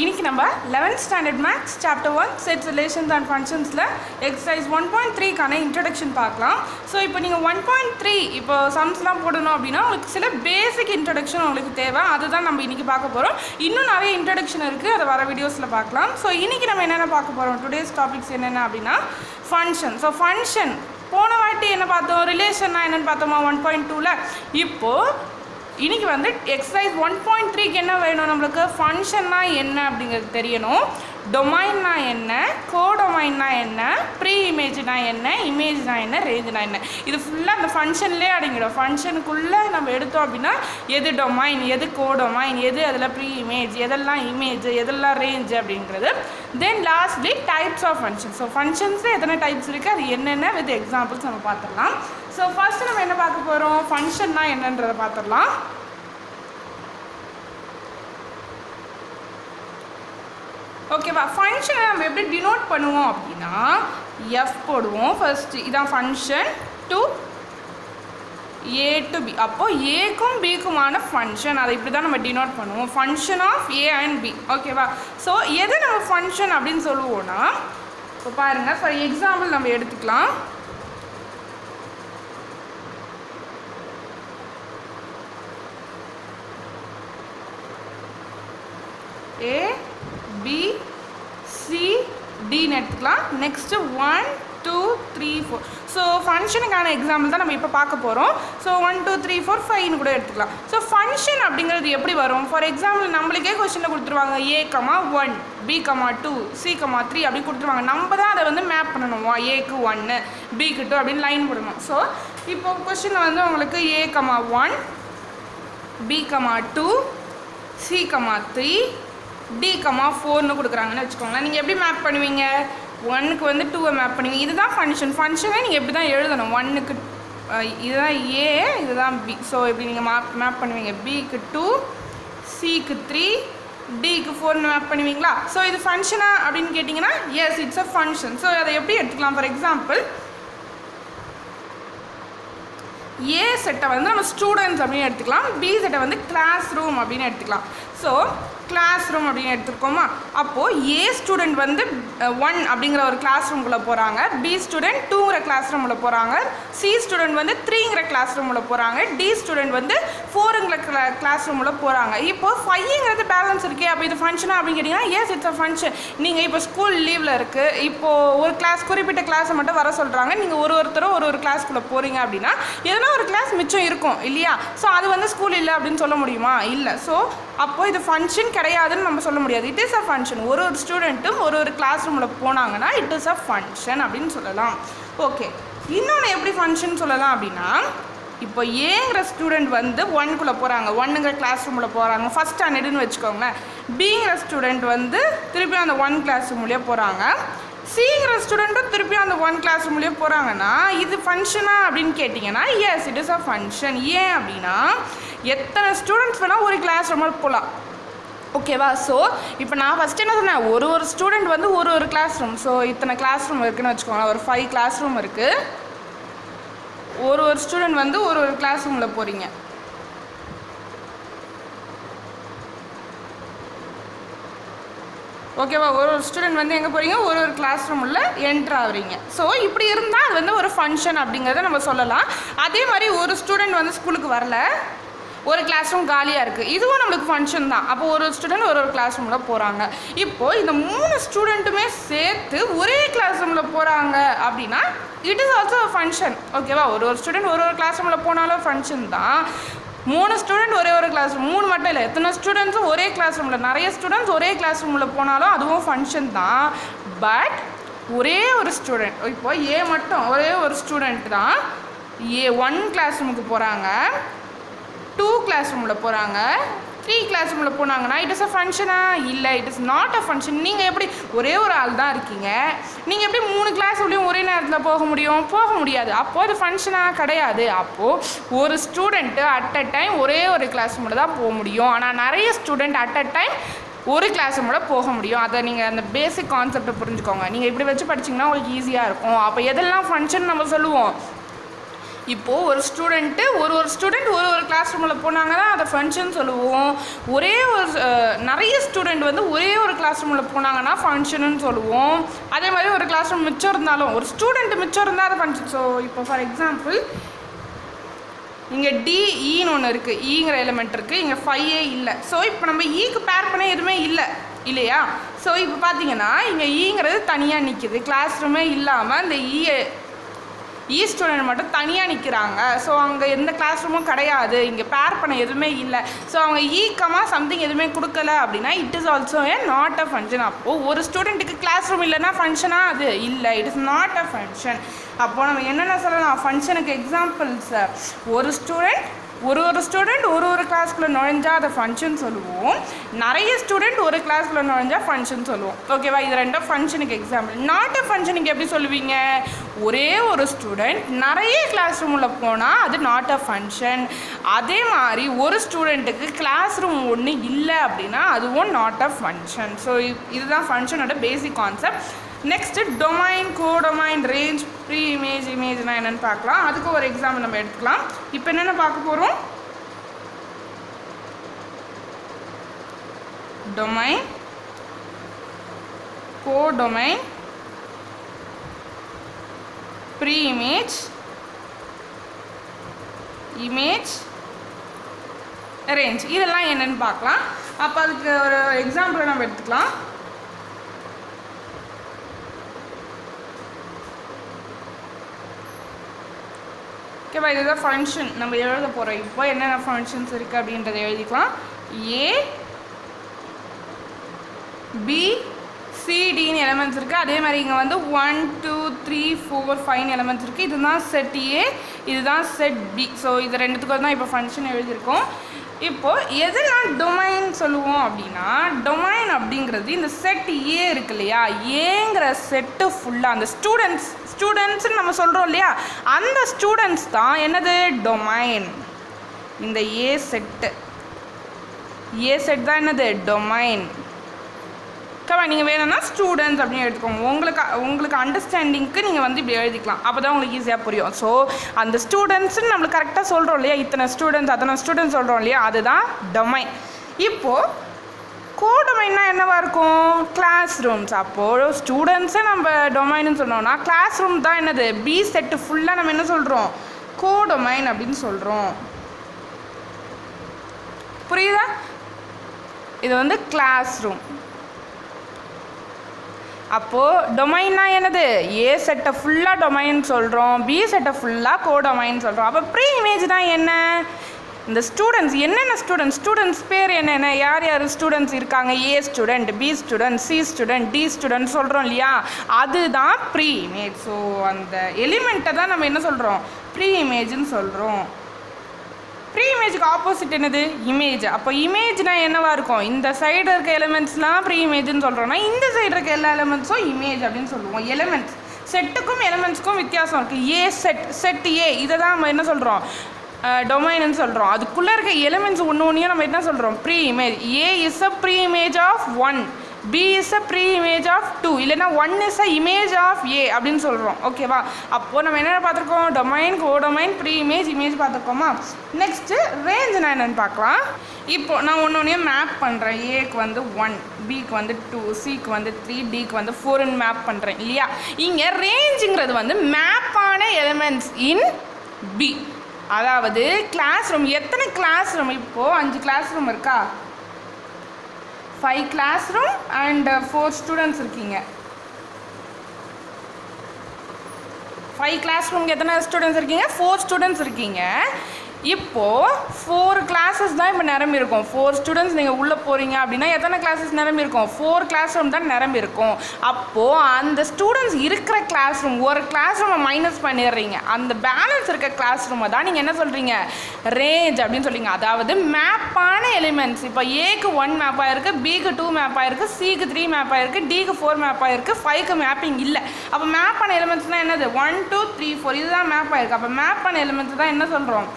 இன்னைக்கு நம்ம 11th standard maths chapter 1 sets relations and ஃபங்க்ஷன்ஸில் எக்ஸசைஸ் 1.3க்கான இன்ட்ரடக்ஷன் பார்க்கலாம். ஸோ இப்போ நீங்கள் 1.3 இப்போ சம்ஸ்லாம் போடணும் அப்படின்னா உங்களுக்கு சில பேசிக் இன்ட்ரடக்ஷன் உங்களுக்கு தேவை. அதுதான் நம்ம இன்றைக்கி பார்க்க போகிறோம். இன்னும் நிறைய இன்ட்ரடக்ஷன் இருக்குது, அதை வர வீடியோஸில் பார்க்கலாம். ஸோ இன்றைக்கி நம்ம என்னென்ன பார்க்க போகிறோம், டுடேஸ் டாபிக்ஸ் என்னென்ன அப்படின்னா ஃபங்க்ஷன். ஸோ ஃபங்க்ஷன் போன வாட்டி என்ன பார்த்தோம், ரிலேஷன்னா என்னென்னு பார்த்தோமா 1.2ல். இப்போது இன்றைக்கி வந்து எக்ஸசைஸ் 1.3க்கு என்ன வேணும், நம்மளுக்கு ஃபங்க்ஷன்னா என்ன அப்படிங்கிறது தெரியணும். டொமைன்னா என்ன, கோடொமைன்னா என்ன, ப்ரீ இமேஜ்னா என்ன, இமேஜ்னா என்ன, ரேஞ்சுனா என்ன, இது ஃபுல்லாக அந்த ஃபங்க்ஷன்லேயே அடங்கிடும். ஃபங்க்ஷனுக்குள்ளே நம்ம எடுத்தோம் அப்படின்னா எது டொமைன், எது கோடொமைன், எது அதில் ப்ரீ இமேஜ், எதெல்லாம் இமேஜ், எதெல்லாம் ரேஞ்ச் அப்படிங்கிறது. Then lastly types of function. So ஃபங்க்ஷன்ஸில் எத்தனை டைப்ஸ் இருக்குது, அது என்னென்ன வித் எக்ஸாம்பிள்ஸ் நம்ம பார்த்துடலாம். ஸோ ஃபர்ஸ்ட் நம்ம என்ன பார்க்க போகிறோம், ஃபங்க்ஷன்னா என்னன்றதை பார்த்துடலாம். ஓகேவா, ஃபங்க்ஷனை நம்ம எப்படி டினோட் பண்ணுவோம் அப்படின்னா எஃப் போடுவோம் ஃபர்ஸ்ட். இதான் function to A to B. அப்போது ஏக்கும் பிக்குமான ஃபங்க்ஷன், அதை இப்படி தான் நம்ம டினோட் பண்ணுவோம், function of A and B. ஓகேவா, ஸோ எது நம்ம ஃபங்க்ஷன் அப்படின்னு சொல்லுவோம்னா, இப்போ பாருங்கள், ஃபார் எக்ஸாம்பிள் நம்ம எடுத்துக்கலாம். ஏ பி சி டின்னு எடுத்துக்கலாம். நெக்ஸ்ட்டு 1 2 3 4. ஸோ ஃபங்க்ஷனுக்கான எக்ஸாம்பிள் தான் நம்ம இப்போ பார்க்க போகிறோம். ஸோ 1 2 3 4 5ன்னு கூட எடுத்துக்கலாம். ஸோ ஃபங்க்ஷன் அப்படிங்கிறது எப்படி வரும், ஃபார் எக்ஸாம்பிள் நம்மளுக்கே கொஸ்டினில் கொடுத்துருவாங்க A,1 B,2 C,3 அப்படி கொடுத்துருவாங்க. நம்ம தான் அதை வந்து மேப் பண்ணணும், ஏக்கு 1 பிக்கு 2 அப்படின்னு லைன் போடணும். ஸோ இப்போ கொஸ்டினில் வந்து உங்களுக்கு A,1 B,2 C,3 D,4ன்னு கொடுக்குறாங்கன்னு வச்சுக்கோங்களேன். நீங்கள் எப்படி மேப் பண்ணுவீங்க, 1க்கு வந்து 2வை மேப் பண்ணுவீங்க. இதுதான் ஃபங்க்ஷன். ஃபங்க்ஷனை நீங்கள் எப்படி தான் எழுதணும், 1க்கு இதுதான் ஏ, இதுதான் பி. ஸோ எப்படி நீங்கள் மேப் பண்ணுவீங்க, பிக்கு 2 சிக்கு 3 டிக்கு 4ன்னு மேப் பண்ணுவீங்களா. ஸோ இது ஃபங்க்ஷனா அப்படின்னு கேட்டிங்கன்னா yes, it's a function. So அதை எப்படி எடுத்துக்கலாம், ஃபார் எக்ஸாம்பிள் ஏ செட்டை வந்து நம்ம ஸ்டூடெண்ட்ஸ் அப்படின்னு எடுத்துக்கலாம், பி செட்டை வந்து கிளாஸ் ரூம் அப்படின்னு எடுத்துக்கலாம். ஸோ கிளாஸ் ரூம் அப்படின்னு எடுத்துருக்கோமா, அப்போது ஏ ஸ்டூடெண்ட் வந்து 1 அப்படிங்கிற ஒரு கிளாஸ் ரூம்குள்ளே போகிறாங்க, பி ஸ்டூடெண்ட் 2ங்கிற கிளாஸ் ரூமில் போகிறாங்க, சி ஸ்டூடெண்ட் வந்து 3ங்கிற கிளாஸ் ரூமில் போகிறாங்க, டி ஸ்டூடெண்ட் வந்து 4ங்கிற கிளாஸ் ரூமில் போகிறாங்க. இப்போது 5ங்கிறது பேலன்ஸ் இருக்கே, அப்போ இது ஃபங்க்ஷனா அப்படின்னு கேட்டிங்கன்னா எஸ், இட்ஸ் அ ஃபங்க்ஷன். நீங்கள் இப்போ ஸ்கூல் லீவில் இருக்குது, இப்போது ஒரு கிளாஸ் குறிப்பிட்ட கிளாஸை மட்டும் வர சொல்கிறாங்க, நீங்கள் ஒருத்தரும் ஒரு கிளாஸ்க்குள்ளே போகிறீங்க அப்படின்னா எதனா ஒரு கிளாஸ் மிச்சம் இருக்கும் இல்லையா. ஸோ அது வந்து ஸ்கூல் இல்லை அப்படின்னு சொல்ல முடியுமா, இல்லை. ஸோ அப்போது இது ஃபங்க்ஷன் கிடையாதுன்னு நம்ம சொல்ல முடியாது. It is a function. ஒரு ஸ்டூடெண்ட்டும் ஒரு கிளாஸ் ரூமில் போனாங்கன்னா இட் இஸ் அ ஃபங்க்ஷன் அப்படின்னு சொல்லலாம். ஓகே, இன்னொன்று எப்படி ஃபங்க்ஷன் சொல்லலாம் அப்படின்னா, இப்போ ஏங்கிற ஸ்டூடெண்ட் வந்து 1க்குள்ளே போகிறாங்க, 1ங்கிற கிளாஸ் ரூமில் போகிறாங்க, ஃபஸ்ட் ஸ்டாண்டர்டுன்னு வச்சுக்கோங்களேன். பிங்கிற ஸ்டூடெண்ட் வந்து திருப்பி அந்த 1 கிளாஸ் ரூம்லேயே போகிறாங்க, சிங்கிற ஸ்டூடெண்ட்டும் திருப்பி அந்த 1 கிளாஸ் ரூம்லேயே போகிறாங்கன்னா இது ஃபங்க்ஷனா அப்படின்னு கேட்டிங்கன்னா yes, it is a function. ஏன் அப்படின்னா எத்தனை ஸ்டூடெண்ட்ஸ் வேணால் ஒரு கிளாஸ் ரூமில் போகலாம். ஓகேவா, ஸோ இப்போ நான் ஃபஸ்ட்டு என்ன சொன்னேன், ஒரு ஸ்டூடெண்ட் வந்து ஒரு கிளாஸ் ரூம். ஸோ இத்தனை கிளாஸ் ரூம் இருக்குதுன்னு வச்சுக்கோங்களேன், ஒரு 5 கிளாஸ் ரூம் இருக்குது. ஒரு ஸ்டூடெண்ட் வந்து ஒரு கிளாஸ் ரூமில் போகிறீங்க. ஓகேவா, ஒரு ஸ்டூடெண்ட் வந்து எங்கே போகிறீங்க, ஒரு கிளாஸ் ரூமில் என்ட்ரு ஆகுறீங்க. ஸோ இப்படி இருந்தால் அது வந்து ஒரு ஃபங்க்ஷன் அப்படிங்கிறத நம்ம சொல்லலாம். அதே மாதிரி ஒரு ஸ்டூடெண்ட் வந்து ஸ்கூலுக்கு வரல, ஒரு கிளாஸ் ரூம் காலியாக இருக்குது, இதுவும் நம்மளுக்கு ஃபங்க்ஷன் தான். அப்போ ஒரு ஸ்டூடெண்ட் ஒரு கிளாஸ் ரூமில் போகிறாங்க. இப்போது இந்த 3 ஸ்டூடெண்ட்டுமே சேர்த்து ஒரே கிளாஸ் ரூமில் போகிறாங்க அப்படின்னா இட் இஸ் ஆல்சோ ஃபங்க்ஷன். ஓகேவா, ஒரு ஸ்டூடெண்ட் ஒரு கிளாஸ் ரூமில் போனாலும் ஃபங்க்ஷன் தான். 3 ஸ்டூடெண்ட் ஒரு கிளாஸ் ரூம், 3 மட்டும் இல்லை, எத்தனை ஸ்டூடெண்ட்ஸும் ஒரே கிளாஸ் ரூமில், நிறைய ஸ்டூடெண்ட்ஸ் ஒரே கிளாஸ் ரூமில் போனாலும் அதுவும் ஃபங்க்ஷன் தான். பட் ஒரே ஒரு ஸ்டூடெண்ட், இப்போ ஏ மட்டும் ஒரே ஒரு ஸ்டூடெண்ட் தான், ஏ 1 கிளாஸ் ரூமுக்கு போகிறாங்க, 2 கிளாஸ் ரூமில் போகிறாங்க, 3 கிளாஸ் ரூமில் போனாங்கன்னா இட் இஸ் அ ஃபங்க்ஷனா, இல்லை, it is not a function. நீங்கள் எப்படி ஒரே ஒரு ஆள் தான் இருக்கீங்க, நீங்கள் எப்படி 3 கிளாஸ் ரூம்லையும் ஒரே நேரத்தில் போக முடியாது. அப்போது அது ஃபங்க்ஷனாக கிடையாது. அப்போது ஒரு ஸ்டூடெண்ட்டு அட் அ டைம் ஒரே ஒரு கிளாஸ் ரூமில் தான் போக முடியும். ஆனால் நிறைய ஸ்டூடெண்ட் அட் அ டைம் ஒரு கிளாஸ் ரூமில் போக முடியும். அதை நீங்கள் அந்த பேசிக் கான்செப்டை புரிஞ்சுக்கோங்க. நீங்கள் இப்படி வச்சு படிச்சிங்கன்னா உங்களுக்கு ஈஸியாக இருக்கும். அப்போ எதெல்லாம் ஃபங்க்ஷன் நம்ம சொல்லுவோம், இப்போது ஒரு ஸ்டூடெண்ட்டு ஒரு ஸ்டூடெண்ட் ஒரு கிளாஸ் ரூமில் போனாங்கன்னா அதை ஃபங்க்ஷன் சொல்லுவோம். நிறைய ஸ்டூடெண்ட் வந்து ஒரே ஒரு கிளாஸ் ரூமில் போனாங்கன்னா ஃபங்க்ஷனுன்னு சொல்லுவோம். அதே மாதிரி ஒரு கிளாஸ் ரூம் மிச்சம் இருந்தாலும் ஒரு ஸ்டூடெண்ட் மிச்சம் இருந்தால் அதை ஃபங்க்ஷன். ஸோ இப்போ ஃபார் எக்ஸாம்பிள் இங்கே டிஇன்னு ஒன்று இருக்குது, ஈங்கிற எலிமெண்ட் இருக்குது, இங்கே 5A இல்லை. ஸோ இப்போ நம்ம ஈக்கு பேர் பண்ண எதுவுமே இல்லையா? ஸோ இப்போ பார்த்தீங்கன்னா இங்கே ஈங்கிறது தனியாக நிற்கிது, கிளாஸ் ரூமே இல்லாமல் இந்த ஸ்டூடெண்ட் மட்டும் தனியாக நிற்கிறாங்க. ஸோ அங்கே எந்த கிளாஸ் ரூமும் கிடையாது, இங்கே பேர் பண்ண எதுவுமே இல்லை. ஸோ அவங்க ஈக்கமாக சம்திங் எதுவுமே கொடுக்கல அப்படின்னா it is also not a function. அப்போது ஒரு ஸ்டூடெண்ட்டுக்கு கிளாஸ் ரூம் இல்லைன்னா ஃபங்க்ஷனாக அது இல்லை, it is not a function. அப்போது நம்ம என்னென்ன சொல்லலாம் ஃபங்க்ஷனுக்கு எக்ஸாம்பிள்ஸ்? ஒரு ஸ்டூடெண்ட் ஒரு கிளாஸ்க்குள்ளே நுழைஞ்சால் அதை ஃபங்க்ஷன் சொல்லுவோம். நிறைய ஸ்டூடெண்ட் ஒரு கிளாஸ்க்குள்ளே நுழைஞ்சால் ஃபங்க்ஷன் சொல்லுவோம். ஓகேவா? இது ரெண்டும் ஃபங்க்ஷனுக்கு எக்ஸாம்பிள். நாட் அ ஃபங்க்ஷனுக்கு எப்படி சொல்லுவீங்க? ஒரே ஒரு ஸ்டூடெண்ட் நிறைய கிளாஸ் ரூமில் போனால் அது நாட் அ ஃபங்க்ஷன். அதே மாதிரி ஒரு ஸ்டூடெண்ட்டுக்கு கிளாஸ் ரூம் ஒன்று இல்லை அப்படின்னா அதுவும் நாட் அ ஃபங்க்ஷன். ஸோ இதுதான் ஃபங்க்ஷனோட basic concept. Next domain, codomain, range, pre image, இமேஜ்னா என்னென்னு பார்க்கலாம். அதுக்கு ஒரு எக்ஸாம்பிள் நம்ம எடுத்துக்கலாம். இப்போ என்னென்ன பார்க்க போகிறோம்? Domain, codomain, pre image, image, range, இதெல்லாம் என்னென்னு பார்க்கலாம். அப்போ அதுக்கு ஒரு எக்ஸாம்பிளை நம்ம எடுத்துக்கலாம். ஓகேவா? இதுதான் ஃபங்க்ஷன் நம்ம எழுத போகிறோம். இப்போ என்னென்ன ஃபங்க்ஷன்ஸ் இருக்குது அப்படின்றத எழுதிக்கலாம். ஏ பி சிடின்னு எலிமெண்ட்ஸ் இருக்குது. அதே மாதிரி இங்கே வந்து 1 2 3 4 5 எலிமெண்ட்ஸ் இருக்குது. இதுதான் செட் ஏ, இதுதான் செட் பி. ஸோ இது ரெண்டுத்துக்கும் தான் இப்போ ஃபங்க்ஷன் எழுதியிருக்கோம். இப்போது எதெல்லாம் டொமைன் சொல்லுவோம் அப்படின்னா, டொமைன் அப்படிங்கிறது இந்த செட் ஏ இருக்கு இல்லையா, ஏங்கிற செட்டு ஃபுல்லாக அந்த ஸ்டூடெண்ட்ஸ்ன்னு நம்ம சொல்கிறோம் இல்லையா, அந்த ஸ்டூடெண்ட்ஸ் தான் என்னது டொமைன். இந்த ஏ செட் தான் என்னது டொமைன். கவா நீங்கள் வேணும்னா ஸ்டூடெண்ட்ஸ் அப்படின்னு எடுத்துக்கோங்க. உங்களுக்கு அண்டர்ஸ்டாண்டிங்க்கு நீங்கள் வந்து இப்படி எழுதிக்கலாம். அப்போ தான் உங்களுக்கு ஈஸியாக புரியும். ஸோ அந்த ஸ்டூடெண்ட்ஸ்ன்னு நம்மளுக்கு கரெக்டாக சொல்கிறோம் இல்லையா, இத்தனை ஸ்டூடெண்ட்ஸ் அத்தனை ஸ்டூடெண்ட்ஸ் சொல்கிறோம் இல்லையா, அதுதான் டொமைன். இப்போது கோடொமைன்னா என்னவாக இருக்கும்? Classrooms. அப்போது ஸ்டூடெண்ட்ஸை நம்ம டொமைன்னு சொன்னோம்னா கிளாஸ் ரூம் தான் என்னது பி செட்டு ஃபுல்லாக நம்ம என்ன சொல்கிறோம்? கோடொமைன் அப்படின்னு சொல்கிறோம். புரியுதா? இது வந்து கிளாஸ் ரூம். அப்போது டொமைன்னா என்னது? ஏ செட்டை ஃபுல்லாக டொமைன் சொல்கிறோம், பி செட்டை ஃபுல்லாக கோடொமைன் சொல்கிறோம். அப்போ ப்ரீ இமேஜ் தான் என்ன? இந்த ஸ்டூடெண்ட்ஸ் என்னென்ன ஸ்டூடெண்ட்ஸ் பேர் என்னென்ன, யார் ஸ்டூடெண்ட்ஸ் இருக்காங்க? A student, B student, C student, D student சொல்கிறோம் இல்லையா, அதுதான் ப்ரீ இமேஜ். ஸோ அந்த எலிமெண்ட்டை தான் நம்ம என்ன சொல்கிறோம்? ப்ரீ இமேஜ்னு சொல்கிறோம். ப்ரீ இமேஜுக்கு ஆப்போசிட் என்னது? இமேஜ். அப்போ இமேஜ்னால் என்னவாக இருக்கும்? இந்த சைடு இருக்க எலிமெண்ட்ஸ்லாம் ப்ரீ இமேஜ்னு சொல்கிறோன்னா இந்த சைடு இருக்க எல்லா எலிமெண்ட்ஸும் இமேஜ் அப்படின்னு சொல்லுவோம். எலிமெண்ட்ஸ் செட்டுக்கும் எலிமெண்ட்ஸ்க்கும் வித்தியாசம் இருக்குது. ஏ செட் ஏ இதை தான் நம்ம என்ன சொல்கிறோம்? டொமைன்னு சொல்கிறோம். அதுக்குள்ளே இருக்க எலிமெண்ட்ஸ் ஒன்றையும் நம்ம என்ன சொல்கிறோம்? Preimage. A is a preimage of 1, B is a pre-image of 2, இல்லைன்னா 1 is a image of A அப்படின்னு சொல்கிறோம். ஓகேவா? அப்போது நம்ம என்ன பார்த்துருக்கோம்? Domain, codomain, pre image, image பார்த்துருக்கோமா? நெக்ஸ்ட்டு ரேஞ்சுனா என்னென்னு பார்க்கலாம். இப்போது நான் ஒன்றையும் மேப் பண்ணுறேன். ஏக்கு வந்து 1, பிக்கு வந்து 2, சிக்கு வந்து 3, டிக்கு வந்து 4ன்னு மேப் பண்ணுறேன் இல்லையா? இங்கே ரேஞ்சுங்கிறது வந்து மேப்பான எலிமெண்ட்ஸ் இன் பி. அதாவது கிளாஸ் ரூம். எத்தனை கிளாஸ் ரூம்? இப்போது 5 கிளாஸ் ரூம் இருக்கா? 5 கிளாஸ் ரூம் அண்ட் 4 ஸ்டூடெண்ட்ஸ் இருக்கீங்க. 5 கிளாஸ் ரூம்க்கு எத்தனை ஸ்டூடெண்ட்ஸ் இருக்கீங்க? 4 ஸ்டூடெண்ட்ஸ் இருக்கீங்க. இப்போது 4 கிளாஸஸ் தான் இப்போ நிரம்பி இருக்கும். 4 ஸ்டூடெண்ட்ஸ் நீங்கள் உள்ளே போகிறீங்க அப்படின்னா எத்தனை கிளாஸஸ் நிரம்பி இருக்கும்? 4 கிளாஸ் ரூம் தான் நிரம்பி இருக்கும். அப்போது அந்த ஸ்டூடெண்ட்ஸ் இருக்கிற கிளாஸ் ரூம், ஒரு கிளாஸ் ரூமை மைனஸ் பண்ணிடுறீங்க. அந்த பேலன்ஸ் இருக்க கிளாஸ் ரூமை தான் நீங்கள் என்ன சொல்கிறீங்க? ரேஞ்ச் அப்படின்னு சொல்கிறீங்க. அதாவது மேப்பான எலிமெண்ட்ஸ். இப்போ ஏக்கு 1 மேப் ஆகிருக்கு, பிக்கு 2 மேப் ஆகிருக்கு, சிக்கு 3 மேப் ஆகிருக்கு, டிக்கு 4 மேப் ஆகிருக்கு, 5க்கு மேப்பிங் இல்லை. அப்போ மேப்பான எலிமெண்ட்ஸ்னால் என்னது? 1 2 3 4 இதுதான் மேப் ஆகிருக்கு. அப்போ மேப்பான எலிமெண்ட்ஸ் தான் என்ன சொல்கிறோம்?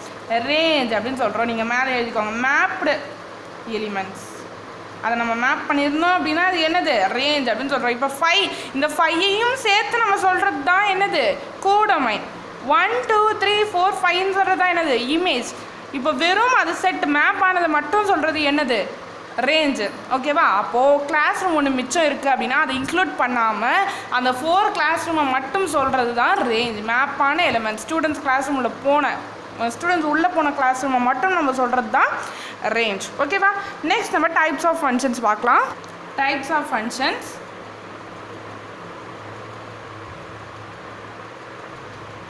ரேஞ்ச் அப்படின்னு சொல்கிறோம். நீங்கள் மேலே எழுதிக்கோங்க, மேப்டு எலிமெண்ட்ஸ். அதை நம்ம மேப் பண்ணியிருந்தோம் அப்படின்னா அது என்னது? ரேஞ்ச் அப்படின்னு சொல்கிறோம். இப்போ 5, இந்த 5ஐயும் சேர்த்து நம்ம சொல்கிறது தான் என்னது? கோடொமைன். 1 2 3 4 5 சொல்கிறது தான் என்னது இமேஜ். இப்போ வெறும் அது செட் மேப் ஆனது மட்டும் சொல்கிறது என்னது ரேஞ்சு. ஓகேவா? அப்போது கிளாஸ் ரூம் ஒன்று மிச்சம் இருக்குது அப்படின்னா அதை இன்க்ளூட் பண்ணாமல் அந்த 4 கிளாஸ் ரூமை மட்டும் சொல்கிறது தான் ரேஞ்ச். மேப்பான எலிமெண்ட் ஸ்டூடெண்ட்ஸ் கிளாஸ் ரூமில் ஸ்டூடெண்ட்ஸ் உள்ளே போன கிளாஸ் ரூமை மட்டும் நம்ம சொல்கிறது தான் ரேஞ்ச். ஓகேவா? நெக்ஸ்ட் நம்ம டைப்ஸ் ஆஃப் ஃபங்க்ஷன்ஸ் பார்க்கலாம். Types of functions.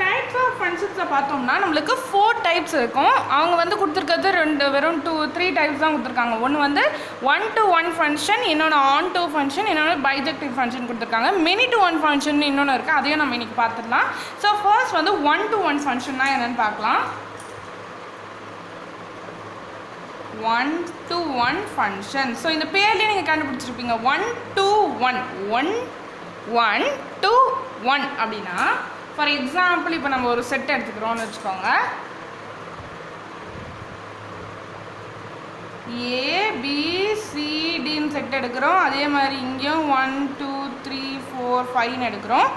Types of ஃபங்க்ஷன்ஸை பார்த்தோம்னா நம்மளுக்கு 4 டைப்ஸ் இருக்கும். அவங்க வந்து கொடுத்துருக்கிறது வெறும் 3 டைப்ஸ் தான் கொடுத்துருக்காங்க. ஒன்று வந்து 1 to 1 ஃபங்க்ஷன், இன்னொன்று ஆன் டு ஃபங்க்ஷன், இன்னொன்று பைஜெக்டிவ் ஃபங்க்ஷன் கொடுத்துருக்காங்க. மெனி டு 1 ஃபங்க்ஷன் இன்னொன்று இருக்குது, அதையும் நம்ம இன்றைக்கி பார்த்துடலாம். ஸோ ஃபர்ஸ்ட் வந்து 1 to 1 ஃபங்க்ஷன்னா என்னென்னு பார்க்கலாம். 1 to 1 ஃபங்க்ஷன். ஸோ இந்த பேர்லேயே நீங்கள் கண்டுபிடிச்சிருப்பீங்க 1 to 1 1 to 1 அப்படின்னா ஃபார் எக்ஸாம்பிள் இப்போ நம்ம ஒரு செட் எடுத்துக்கிறோம்னு வச்சுக்கோங்க. ABCDன்னு செட் எடுக்கிறோம். அதே மாதிரி இங்கேயும் 1 2 3 4 5ன்னு எடுக்கிறோம்.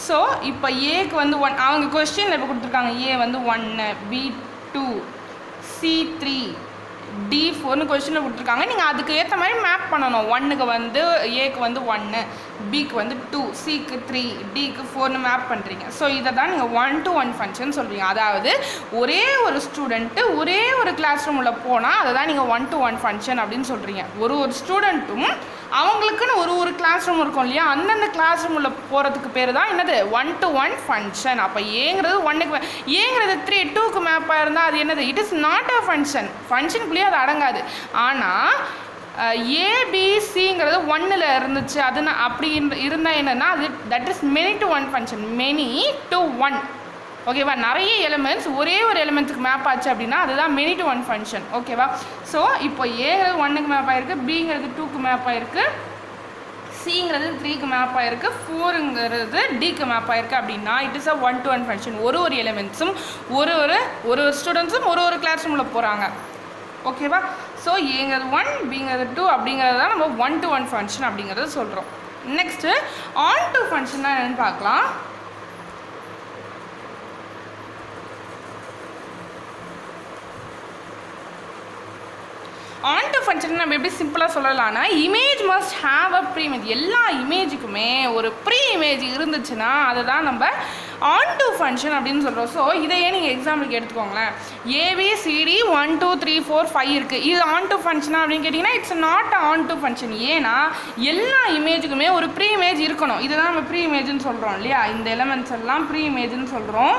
ஸோ இப்போ ஏக்கு வந்து 1 அவங்க கொஸ்டினில் இப்போ கொடுத்துருக்காங்க. ஏ வந்து 1, B 2, C 3, D4ன்னு கொஸ்டினில் கொடுத்துருக்காங்க. நீங்கள் அதுக்கு ஏற்ற மாதிரி மேப் பண்ணணும். 1க்கு வந்து ஏக்கு வந்து 1, பிக்கு வந்து 2, சிக்கு 3, டிக்கு 4ன்னு மேப் பண்ணுறீங்க. ஸோ இதை தான் நீங்கள் 1 to 1 ஃபங்க்ஷன் சொல்கிறீங்க. அதாவது ஒரே ஒரு ஸ்டூடெண்ட்டு ஒரே ஒரு கிளாஸ் ரூமில் போனால் அதை தான் நீங்கள் 1 to 1 ஃபங்க்ஷன் அப்படின்னு சொல்கிறீங்க. ஒரு ஸ்டூடெண்ட்டும் அவங்களுக்குன்னு ஒரு கிளாஸ் ரூம் இருக்கும் இல்லையா, அந்தந்த கிளாஸ் ரூமில் போகிறதுக்கு பேர் தான் என்னது 1 to 1 ஃபங்க்ஷன். அப்போ ஏங்கிறது 1க்கு ஏங்கிறது 3 2க்கு மேப்பாக இருந்தால் அது என்னது it is not a function. ஃபங்க்ஷனுக்குள்ளேயே அது அடங்காது. ஆனால் ஏபிசிங்கிறது 1ல் இருந்துச்சு, அது அப்படி இருந்தால் என்னென்னா அது that is many to 1 function. Many to 1. ஓகேவா? நிறைய எலிமெண்ட்ஸ் ஒரே ஒரு எலிமெண்ட்ஸுக்கு மேப் ஆச்சு அப்படின்னா அதுதான் மெனி டு 1 ஃபங்க்ஷன். ஓகேவா? ஸோ இப்போ ஏங்கிறது 1க்கு மேப் ஆகிருக்கு, பிங்கிறது 2க்கு மேப் ஆகிருக்கு, சிங்கிறது 3க்கு மேப் ஆகிருக்கு, 4ங்கிறது டிக்கு மேப் ஆகிருக்கு. அப்படின்னா it is a 1 to 1 function. ஒரு எலிமெண்ட்ஸும் ஒரு ஸ்டூடெண்ட்ஸும் ஒரு கிளாஸ் ரூமில் போகிறாங்க. ஓகேவா? ஸோ ஏங்கிறது 1, பிங்கிறது 2 அப்படிங்கிறது தான் நம்ம 1 to 1 ஃபங்க்ஷன் அப்படிங்கிறத சொல்கிறோம். நெக்ஸ்ட்டு ஆன் டு ஃபங்க்ஷன்னா என்னென்னு பார்க்கலாம். ஆன் டு ஃபங்க்ஷன் நம்ம எப்படி சிம்பிளாக சொல்லலாம்னா image must have a preimage. எல்லா இமேஜுக்குமே ஒரு ப்ரீ இமேஜ் இருந்துச்சுன்னா அதை தான் நம்ம ஆன் டு ஃபங்க்ஷன் அப்படின்னு சொல்கிறோம். ஸோ இதையே நீங்கள் எக்ஸாம்பிளுக்கு எடுத்துக்கோங்களேன். ABCD 1 2 3 4 5 இருக்குது. இது ஆன் டு ஃபங்க்ஷனா அப்படின்னு கேட்டிங்கன்னா it's not on to function. ஏன்னா எல்லா இமேஜுக்குமே ஒரு ப்ரீ இமேஜ் இருக்கணும். இதுதான் நம்ம ப்ரீ இமேஜ்னு சொல்கிறோம் இல்லையா. இந்த எலிமெண்ட்ஸ் எல்லாம் ப்ரீ இமேஜ்னு சொல்கிறோம்.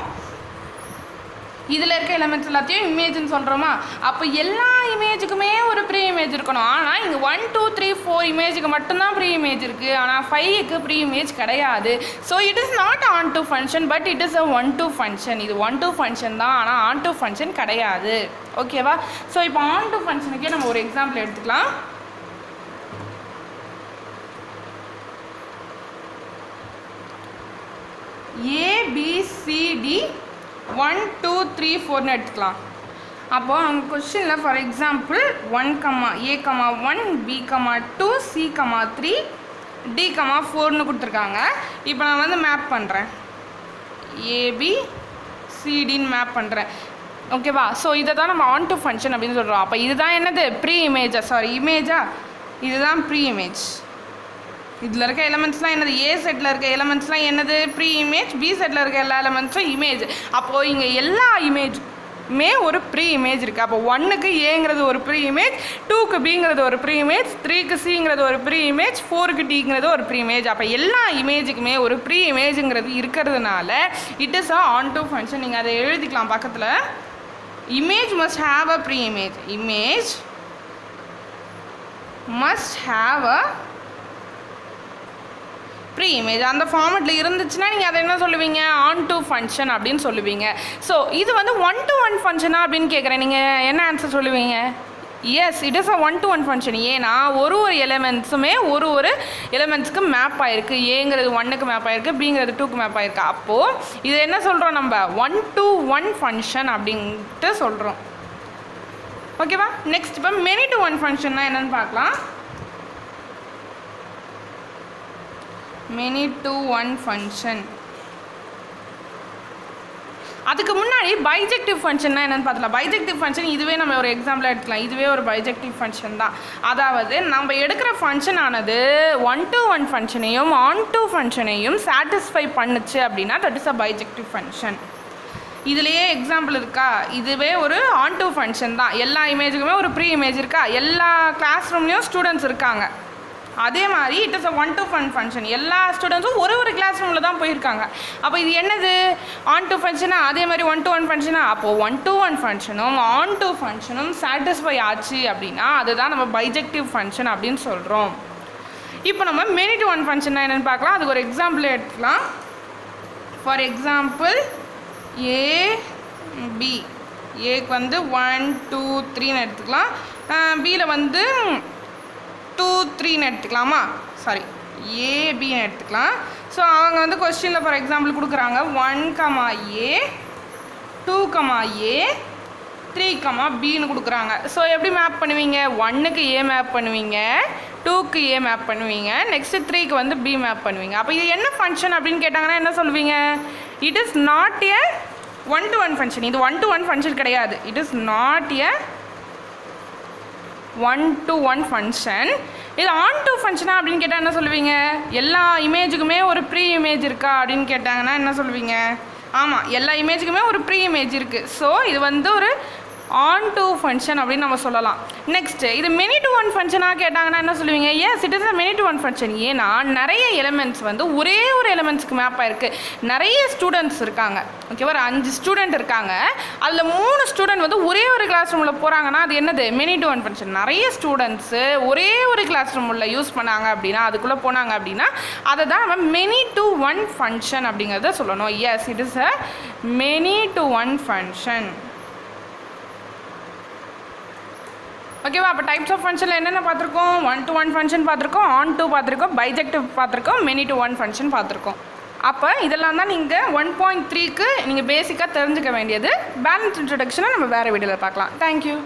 இதில் இருக்க எலிமெண்ட்ஸ் எல்லாத்தையும் இமேஜ்னு சொல்கிறோமா. அப்போ எல்லா இமேஜுக்குமே ஒரு ப்ரீ இமேஜ் இருக்கணும். ஆனால் இங்கே 1 2 3 4 இமேஜுக்கு மட்டும்தான் ப்ரீ இமேஜ் இருக்குது. ஆனால் 5க்கு ப்ரீ இமேஜ் கிடையாது. So it is not on to function but it is a 1 to function. இது 1 to ஃபங்க்ஷன் தான், ஆனால் ஆன் டு ஃபங்க்ஷன் கிடையாது. ஓகேவா? ஸோ இப்போ ஆன் டு ஃபங்க்ஷனுக்கே நம்ம ஒரு எக்ஸாம்பிள் எடுத்துக்கலாம். ABCD 1 2 3 4ன்னு எடுத்துக்கலாம். அப்போது அவங்க கொஸ்டினில் for example 1, A, 1, B, 2, C, 3, D, 4ன்னு கொடுத்துருக்காங்க. இப்போ நான் வந்து மேப் பண்ணுறேன். ABCDன்னு மேப் பண்ணுறேன். ஓகேவா? ஸோ இதை தான் நம்ம ஆன் டு ஃபங்க்ஷன் அப்படின்னு சொல்கிறோம். அப்போ இதுதான் என்னது ப்ரீ இமேஜா இமேஜா இதுதான் ப்ரீ இமேஜ். இதில் இருக்க எலிமெண்ட்ஸ்லாம் என்னது ஏ செட்டில் இருக்க எலிமெண்ட்ஸ்லாம் என்னது ப்ரீ இமேஜ், பி செட்டில் இருக்க எல்லா எலிமெண்ட்ஸும் இமேஜ். அப்போது இங்கே எல்லா இமேஜுமே ஒரு ப்ரீ இமேஜ் இருக்குது. அப்போ 1க்கு ஏங்கிறது ஒரு ப்ரீ இமேஜ், 2க்கு பிங்கிறது ஒரு ப்ரீ இமேஜ், 3க்கு சிங்கிறது ஒரு ப்ரீ இமேஜ், 4க்கு டிங்கிறது ஒரு ப்ரீ இமேஜ். அப்போ எல்லா இமேஜுக்குமே ஒரு ப்ரீ இமேஜுங்கிறது இருக்கிறதுனால it is a onto function. நீங்கள் அதை எழுதிக்கலாம் பக்கத்தில். Image must have a pre image. Image must have a preimage. அந்த ஃபார்மெட்டில் இருந்துச்சுன்னா நீங்கள் அதை என்ன சொல்லுவீங்க ஆன் டு ஃபங்க்ஷன் அப்படின்னு சொல்லுவீங்க. ஸோ இது வந்து 1 to 1 ஃபங்க்ஷனா அப்படின்னு கேட்குறேன். நீங்கள் என்ன ஆன்சர் சொல்லுவீங்க? Yes, it is a 1 to 1 function. ஏன்னா ஒரு எலிமெண்ட்ஸுமே ஒரு எலிமெண்ட்ஸுக்கு மேப் ஆகிருக்கு. ஏங்கிறது 1க்கு மேப் ஆகிருக்கு, பிங்கிறது 2க்கு மேப் ஆகிருக்கு. அப்போது இது என்ன சொல்கிறோம் நம்ம 1 to 1 ஃபங்க்ஷன் அப்படின்ட்டு சொல்கிறோம். ஓகேவா? நெக்ஸ்ட் இப்போ மெனி டு 1 ஃபங்க்ஷன்னா என்னென்னு பார்க்கலாம். மெனி டு 1 ஃபங்க்ஷன் அதுக்கு முன்னாடி பைஜெக்டிவ் ஃபங்க்ஷன்னா என்னென்னு பார்த்தலாம். பைஜெக்டிவ் ஃபங்க்ஷன் இதுவே நம்ம ஒரு எக்ஸாம்பிளாக எடுத்துக்கலாம். இதுவே ஒரு பைஜெக்டிவ் ஃபங்க்ஷன் தான். அதாவது நம்ம எடுக்கிற ஃபங்க்ஷன் ஆனது 1-to-1 ஃபங்க்ஷனையும் on-to ஃபங்க்ஷனையும் சாட்டிஸ்ஃபை பண்ணுச்சு அப்படின்னா that is a bijective function. இதுலேயே எக்ஸாம்பிள் இருக்கா, இதுவே ஒரு on-to ஃபங்க்ஷன் தான். எல்லா இமேஜுக்குமே ஒரு ப்ரீ இமேஜ் இருக்கா, எல்லா கிளாஸ் ரூம்லேயும் ஸ்டூடெண்ட்ஸ் இருக்காங்க. அதே மாதிரி it is a 1-to-1 function. எல்லா ஸ்டூடெண்ட்ஸும் ஒரு கிளாஸ் ரூமில் தான் போயிருக்காங்க. அப்போ இது என்னது on-to ஃபங்க்ஷனா, அதே மாதிரி 1-to-1 ஃபங்க்ஷனா. அப்போது 1-to-1 ஃபங்க்ஷனும் on-to ஃபங்க்ஷனும் சாட்டிஸ்ஃபை ஆச்சு அப்படின்னா அதுதான் நம்ம பைஜெக்டிவ் ஃபங்க்ஷன் அப்படின்னு சொல்கிறோம். இப்போ நம்ம many-to-1 ஃபங்க்ஷன்னா என்னென்னு பார்க்கலாம். அதுக்கு ஒரு எக்ஸாம்பிள் எடுத்துக்கலாம். ஃபார் எக்ஸாம்பிள் ஏபி, ஏக்கு வந்து 1 2 3ன்னு எடுத்துக்கலாம். பியில் வந்து 2 3ன்னு எடுத்துக்கலாமா, சாரி ஏபின்னு எடுத்துக்கலாம். ஸோ அவங்க வந்து கொஸ்டினில் ஃபார் எக்ஸாம்பிள் கொடுக்குறாங்க 1, A 2, A 3, Bன்னு கொடுக்குறாங்க. ஸோ எப்படி மேப் பண்ணுவீங்க, 1க்கு A மேப் பண்ணுவீங்க, 2க்கு A மேப் பண்ணுவீங்க, நெக்ஸ்ட்டு 3க்கு வந்து B மேப் பண்ணுவீங்க. அப்போ இது என்ன ஃபங்க்ஷன் அப்படின்னு கேட்டாங்கன்னா என்ன சொல்லுவீங்க, it is not a 1-to-1 function. இது 1-to-1 ஃபங்க்ஷன் கிடையாது. It is not a 1-to-1 function. இது on-to ஃபங்க்ஷனா அப்படின்னு கேட்டால் என்ன சொல்லுவீங்க, எல்லா இமேஜுக்குமே ஒரு ப்ரீ இமேஜ் இருக்கா அப்படின்னு கேட்டாங்கன்னா என்ன சொல்லுவீங்க, ஆமாம் எல்லா இமேஜுக்குமே ஒரு ப்ரீ இமேஜ் இருக்குது. ஸோ இது வந்து ஒரு on-to ஃபங்க்ஷன் அப்படின்னு நம்ம சொல்லலாம். நெக்ஸ்ட்டு இது many-to-1 ஃபங்க்ஷனாக கேட்டாங்கன்னா என்ன சொல்லுவீங்க, yes it is a many-to-1 function. ஏன்னா நிறைய எலிமெண்ட்ஸ் வந்து ஒரே ஒரு எலிமெண்ட்ஸ்க்கு மேப் ஆயிருக்கு. நிறைய ஸ்டூடெண்ட்ஸ் இருக்காங்க, ஓகேவா, ஒரு 5 ஸ்டூடெண்ட் இருக்காங்க. அதில் 3 ஸ்டூடெண்ட் வந்து ஒரே ஒரு கிளாஸ் ரூமில் போகிறாங்கன்னா அது என்னது many-to-1 ஃபங்க்ஷன். நிறைய ஸ்டூடெண்ட்ஸு ஒரே ஒரு கிளாஸ் ரூமில் யூஸ் பண்ணாங்க அப்படின்னா அதுக்குள்ளே போனாங்க அப்படின்னா அதை தான் நம்ம many-to-1 ஃபங்க்ஷன் அப்படிங்கிறத சொல்லணும். S it is a many-to-1 function. ஓகேவா, அப்போ டைப்ஸ் ஆஃப் ஃபங்க்ஷனில் என்னென்ன பார்த்துருக்கோம், 1-to-1 ஃபங்க்ஷன் பார்த்துருக்கோம், on-to பார்த்துருக்கோம், பைஜெக்டிவ் பார்த்துருக்கோம், many-to-1 ஃபங்க்ஷன் பார்த்துருக்கோம். அப்போ இதெல்லாம் தான் நீங்கள் 1.3க்கு நீங்கள் பேசிக்காக தெரிஞ்சுக்க வேண்டியது. பேலன்ஸ் இன்ட்ரடக்ஷனை நம்ம வேறு வீடியோவில் பார்க்கலாம். தேங்க்யூ.